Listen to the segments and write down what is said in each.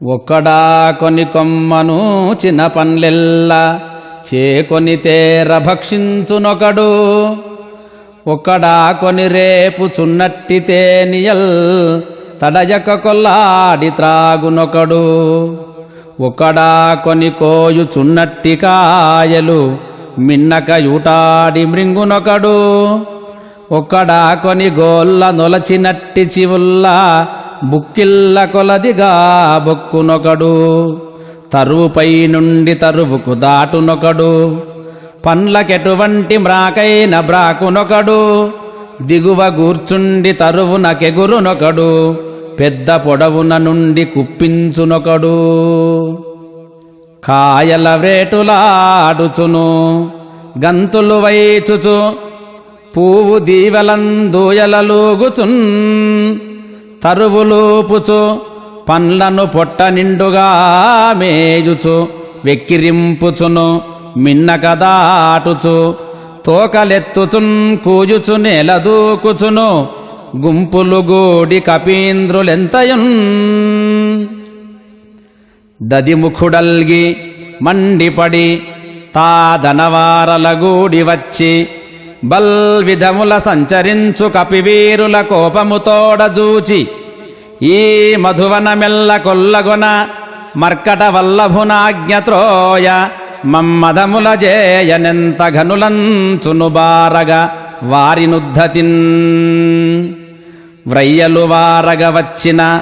ఒక్కడా కొని కొమ్మను చిన్న పండ్లెల్ల చేకొని తేర భక్షించునొకడు. ఒక్కడా కొని రేపు చున్నట్టి తేనియల్ తడయక కొల్లాడి త్రాగునొకడు. ఒక్కడా కొని కోయు చున్నట్టి కాయలు మిన్నక యూటాడి మృంగునొకడు. ఒక్కడా కొని గోల్ల నొలచినట్టి చివుల్ల బుక్కిల్ల కొలదిగా బొక్కునొకడు. తరువుపై నుండి తరువుకు దాటునొకడు. పండ్లకెటువంటి మ్రాకైన బ్రాకునొకడు. దిగువ గూర్చుండి తరువునకెగురునొకడు. పెద్ద పొడవున నుండి కుప్పించునొకడు. కాయల వ్రేటులాడుచును గంతులు వైచుచు పూవు దీవెలందూయలలూగుచున్. తరువులూపుచు పండ్లను పొట్ట నిండుగా మేయుచు వెక్కిరింపుచును మిన్నక దాటుచు. తోకలెత్తుచున్ కూజుచు నేలదూకుచును గుంపులు గూడి కపీంద్రులెంతయున్. దదిముఖుడల్గి మండిపడి తాదనవారలగూడి వచ్చి బల్విధముల సంచరించు కపివీరుల కోపముతోడజూచి ఈ మధువనమెల్ల కొల్లగొన మర్కట వల్లభునాజ్ఞత్రోయ మమ్మదముల జేయనెంత ఘనులంచును బారగ వారినుద్ధతిన్. వ్రయ్యలు వారగ వచ్చిన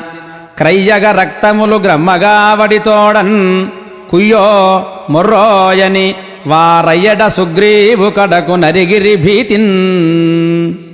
క్రయ్యగ రక్తములు గ్రమ్మగావడితోడన్ కుయ్యో మొర్రోయని వారయ్యడ సుగ్రీవు కడకు నరిగిరి భీతిన్.